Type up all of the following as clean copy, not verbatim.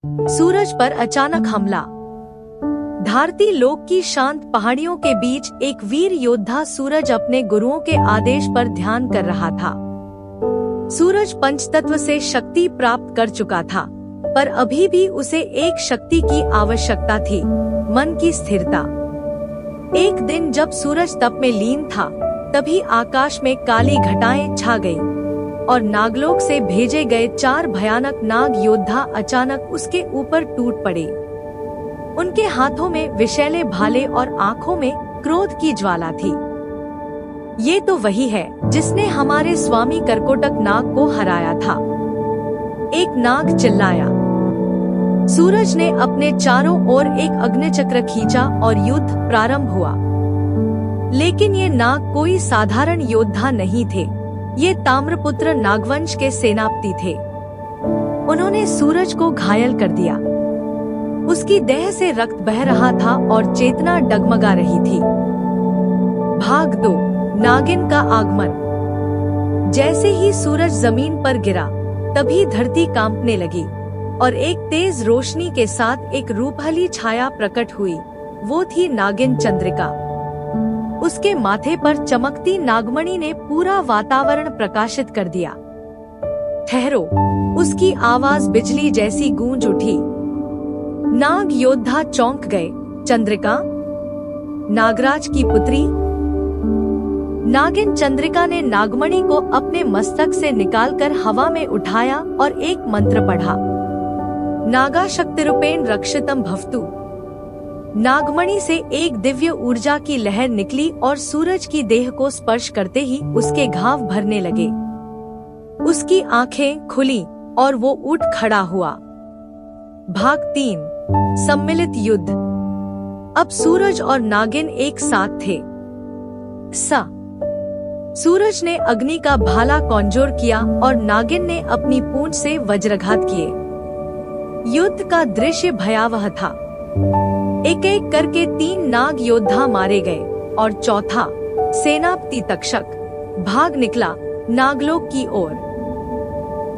सूरज पर अचानक हमला। धारती लोक की शांत पहाड़ियों के बीच एक वीर योद्धा सूरज अपने गुरुओं के आदेश पर ध्यान कर रहा था। सूरज पंचतत्व से शक्ति प्राप्त कर चुका था, पर अभी भी उसे एक शक्ति की आवश्यकता थी, मन की स्थिरता। एक दिन जब सूरज तप में लीन था, तभी आकाश में काली घटाएं छा गईं और नागलोक से भेजे गए 4 भयानक नाग योद्धा अचानक उसके ऊपर टूट पड़े। उनके हाथों में विषैले भाले और आंखों में क्रोध की ज्वाला थी। ये तो वही है जिसने हमारे स्वामी कर्कोटक नाग को हराया था, एक नाग चिल्लाया। सूरज ने अपने चारों ओर एक अग्निचक्र खींचा और युद्ध प्रारंभ हुआ। लेकिन ये नाग कोई साधारण योद्धा नहीं थे, ये ताम्रपुत्र नागवंश के सेनापति थे। उन्होंने सूरज को घायल कर दिया। उसकी देह से रक्त बह रहा था और चेतना डगमगा रही थी। भाग 2, नागिन का आगमन। जैसे ही सूरज जमीन पर गिरा, तभी धरती कांपने लगी और एक तेज रोशनी के साथ एक रूपहली छाया प्रकट हुई। वो थी नागिन चंद्रिका। उसके माथे पर चमकती नागमणि ने पूरा वातावरण प्रकाशित कर दिया। ठहरो, उसकी आवाज बिजली जैसी गूंज उठी। नाग योद्धा चौंक गए। चंद्रिका, नागराज की पुत्री? नागिन चंद्रिका ने नागमणि को अपने मस्तक से निकालकर हवा में उठाया और एक मंत्र पढ़ा, नागा शक्तिरूपेण रक्षितम भवतु। नागमणि से एक दिव्य ऊर्जा की लहर निकली और सूरज की देह को स्पर्श करते ही उसके घाव भरने लगे। उसकी आंखें खुली और वो उठ खड़ा हुआ। भाग 3, सम्मिलित युद्ध। अब सूरज और नागिन एक साथ थे। सूरज ने अग्नि का भाला कौंजोर किया और नागिन ने अपनी पूंछ से वज्रघात किए। युद्ध का दृश्य भयावह था। एक एक करके 3 नाग योद्धा मारे गए और चौथा, सेनापति तक्षक, भाग निकला नागलोक की ओर।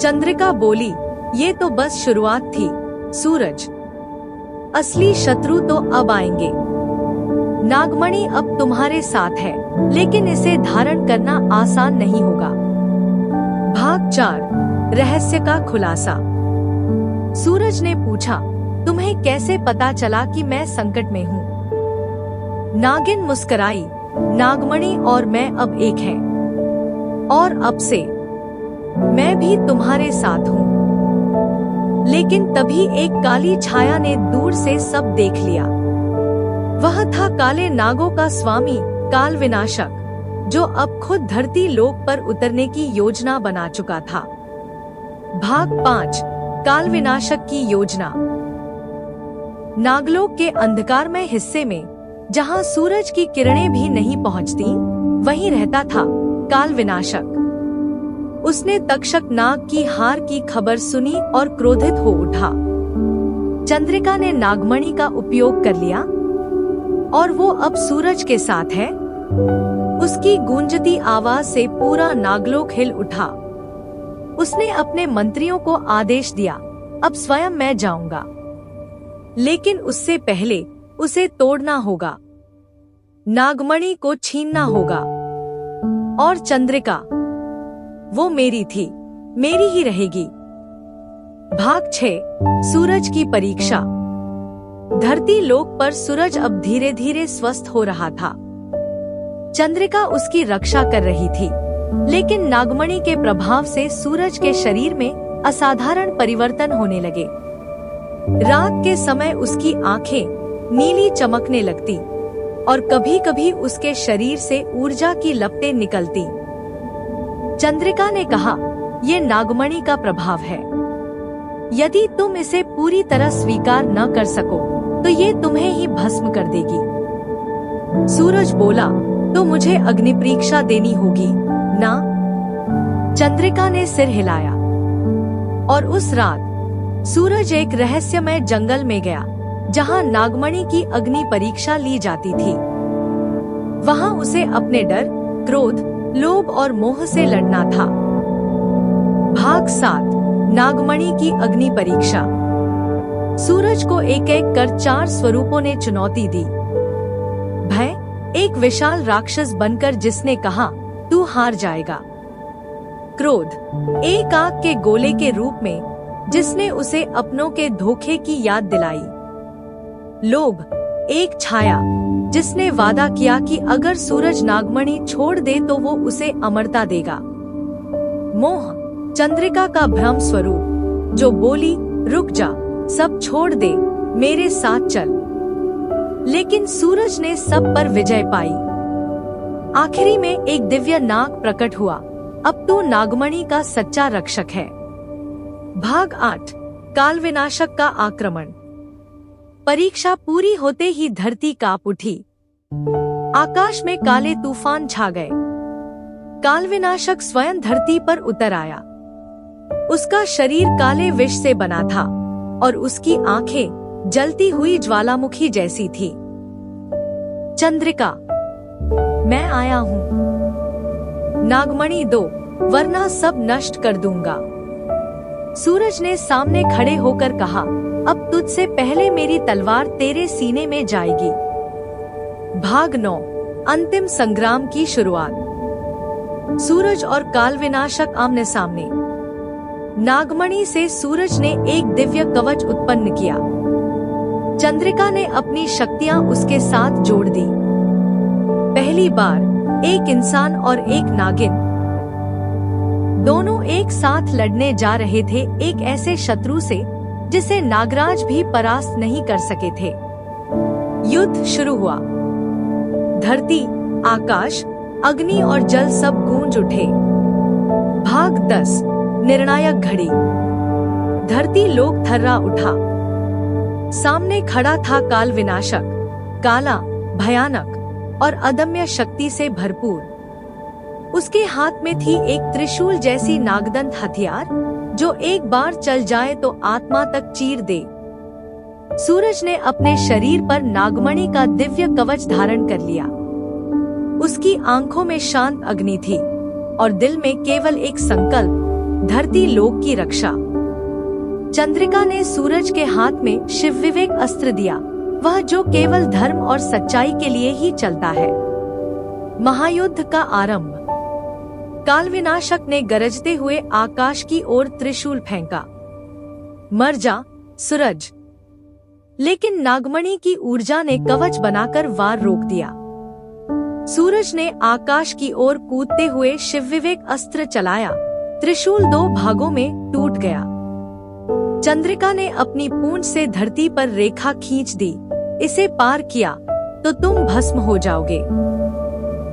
चंद्रिका बोली, ये तो बस शुरुआत थी सूरज, असली शत्रु तो अब आएंगे। नागमणि अब तुम्हारे साथ है, लेकिन इसे धारण करना आसान नहीं होगा। भाग 4, रहस्य का खुलासा। सूरज ने पूछा, तुम्हें कैसे पता चला कि मैं संकट में हूँ? नागिन मुस्कुराई, नागमणि और मैं अब एक हैं, और अब से मैं भी तुम्हारे साथ हूँ। लेकिन तभी एक काली छाया ने दूर से सब देख लिया। वह था काले नागों का स्वामी काल विनाशक, जो अब खुद धरती लोक पर उतरने की योजना बना चुका था। भाग 5, काल विनाशक की योजना। नागलोक के अंधकारमय हिस्से में, जहां सूरज की किरणें भी नहीं पहुंचती, वहीं रहता था काल विनाशक। उसने तक्षक नाग की हार की खबर सुनी और क्रोधित हो उठा। चंद्रिका ने नागमणि का उपयोग कर लिया और वो अब सूरज के साथ है। उसकी गूंजती आवाज से पूरा नागलोक हिल उठा। उसने अपने मंत्रियों को आदेश दिया, अब स्वयं मैं जाऊंगा, लेकिन उससे पहले उसे तोड़ना होगा, नागमणि को छीनना होगा। और चंद्रिका, वो मेरी थी, मेरी ही रहेगी। भाग 6, सूरज की परीक्षा। धरती लोक पर सूरज अब धीरे धीरे स्वस्थ हो रहा था। चंद्रिका उसकी रक्षा कर रही थी, लेकिन नागमणि के प्रभाव से सूरज के शरीर में असाधारण परिवर्तन होने लगे। रात के समय उसकी आंखें नीली चमकने लगती और कभी-कभी उसके शरीर से ऊर्जा की लपटें निकलती। चंद्रिका ने कहा, ये नागमणि का प्रभाव है। यदि तुम इसे पूरी तरह स्वीकार न कर सको, तो ये तुम्हें ही भस्म कर देगी। सूरज बोला, तो मुझे अग्नि परीक्षा देनी होगी ना? चंद्रिका ने सिर हिलाया। और उस रात सूरज एक रहस्यमय जंगल में गया, जहां नागमणि की अग्नि परीक्षा ली जाती थी। वहां उसे अपने डर, क्रोध, लोभ और मोह से लड़ना था। भाग 7, नागमणि की अग्नि परीक्षा। सूरज को एक एक कर 4 स्वरूपों ने चुनौती दी। भय, एक विशाल राक्षस बनकर जिसने कहा तू हार जाएगा। क्रोध, एक आग के गोले के रूप में जिसने उसे अपनों के धोखे की याद दिलाई। लोभ, एक छाया जिसने वादा किया कि अगर सूरज नागमणि छोड़ दे तो वो उसे अमरता देगा। मोह, चंद्रिका का भ्रम स्वरूप जो बोली रुक जा, सब छोड़ दे, मेरे साथ चल। लेकिन सूरज ने सब पर विजय पाई। आखिरी में एक दिव्य नाग प्रकट हुआ। अब तू नागमणि का सच्चा रक्षक है। भाग 8, काल विनाशक का आक्रमण। परीक्षा पूरी होते ही धरती कांप उठी। आकाश में काले तूफान छा गए। काल विनाशक स्वयं धरती पर उतर आया। उसका शरीर काले विष से बना था और उसकी आंखें जलती हुई ज्वालामुखी जैसी थी। चंद्रिका, मैं आया हूँ। नागमणि दो, वरना सब नष्ट कर दूंगा। सूरज ने सामने खड़े होकर कहा, अब तुझसे पहले मेरी तलवार तेरे सीने में जाएगी। भाग 9, अंतिम संग्राम की शुरुआत। सूरज और काल विनाशक आमने सामने। नागमणि से सूरज ने एक दिव्य कवच उत्पन्न किया। चंद्रिका ने अपनी शक्तियां उसके साथ जोड़ दी। पहली बार एक इंसान और एक नागिन दोनों एक साथ लड़ने जा रहे थे, एक ऐसे शत्रु से जिसे नागराज भी परास्त नहीं कर सके थे। युद्ध शुरू हुआ। धरती, आकाश, अग्नि और जल सब गूंज उठे। भाग 10, निर्णायक घड़ी। धरती लोक थर्रा उठा। सामने खड़ा था काल विनाशक, काला, भयानक और अदम्य शक्ति से भरपूर। उसके हाथ में थी एक त्रिशूल जैसी नागदंत हथियार जो एक बार चल जाए तो आत्मा तक चीर दे। सूरज ने अपने शरीर पर नागमणि का दिव्य कवच धारण कर लिया। उसकी आंखों में शांत अग्नि थी और दिल में केवल एक संकल्प, धरती लोक की रक्षा। चंद्रिका ने सूरज के हाथ में शिव विवेक अस्त्र दिया, वह जो केवल धर्म और सच्चाई के लिए ही चलता है। महायुद्ध का आरंभ। काल विनाशक ने गरजते हुए आकाश की ओर त्रिशूल फेंका। मर जा सूरज। लेकिन नागमणि की ऊर्जा ने कवच बनाकर वार रोक दिया। सूरज ने आकाश की ओर कूदते हुए शिव विवेक अस्त्र चलाया। त्रिशूल 2 भागों में टूट गया। चंद्रिका ने अपनी पूंछ से धरती पर रेखा खींच दी। इसे पार किया तो तुम भस्म हो जाओगे।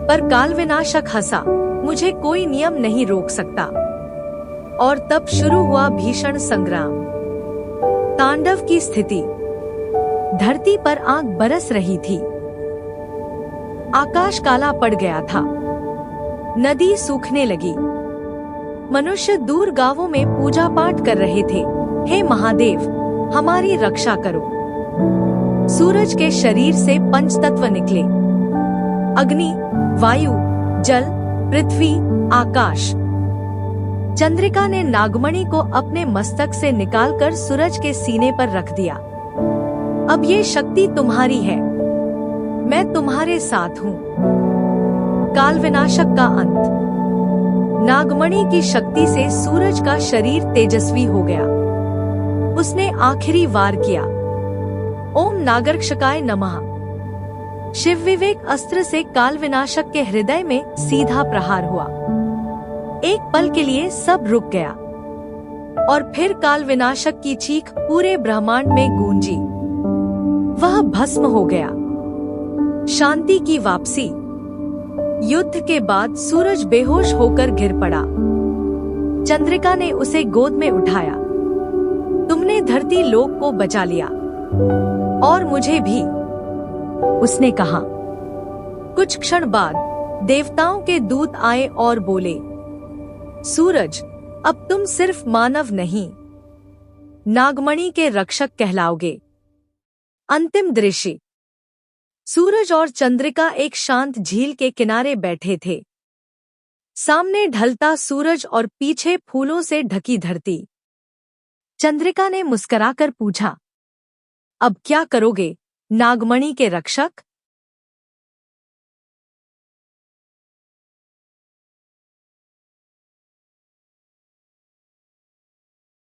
पर काल विनाशक हंसा, मुझे कोई नियम नहीं रोक सकता। और तब शुरू हुआ भीषण संग्राम। तांडव की स्थिति। धरती पर आग बरस रही थी। आकाश काला पड़ गया था। नदी सूखने लगी। मनुष्य दूर गांवों में पूजा पाठ कर रहे थे। हे महादेव, हमारी रक्षा करो। सूरज के शरीर से पंचतत्व निकले। अग्नि, वायु, जल, पृथ्वी, आकाश। चंद्रिका ने नागमणि को अपने मस्तक से निकालकर सूरज के सीने पर रख दिया। अब ये शक्ति तुम्हारी है, मैं तुम्हारे साथ हूँ। काल विनाशक का अंत। नागमणि की शक्ति से सूरज का शरीर तेजस्वी हो गया। उसने आखिरी वार किया। ओम नागरक्षकाय नमः। शिव विवेक अस्त्र से काल विनाशक के हृदय में सीधा प्रहार हुआ। एक पल के लिए सब रुक गया और फिर काल विनाशक की चीख पूरे ब्रह्मांड में गूंजी। वह भस्म हो गया। शांति की वापसी। युद्ध के बाद सूरज बेहोश होकर गिर पड़ा। चंद्रिका ने उसे गोद में उठाया। तुमने धरती लोक को बचा लिया और मुझे भी, उसने कहा। कुछ क्षण बाद देवताओं के दूत आए और बोले, सूरज, अब तुम सिर्फ मानव नहीं, नागमणि के रक्षक कहलाओगे। अंतिम दृश्य। सूरज और चंद्रिका एक शांत झील के किनारे बैठे थे। सामने ढलता सूरज और पीछे फूलों से ढकी धरती। चंद्रिका ने मुस्कुराकर पूछा, अब क्या करोगे, नागमणि के रक्षक?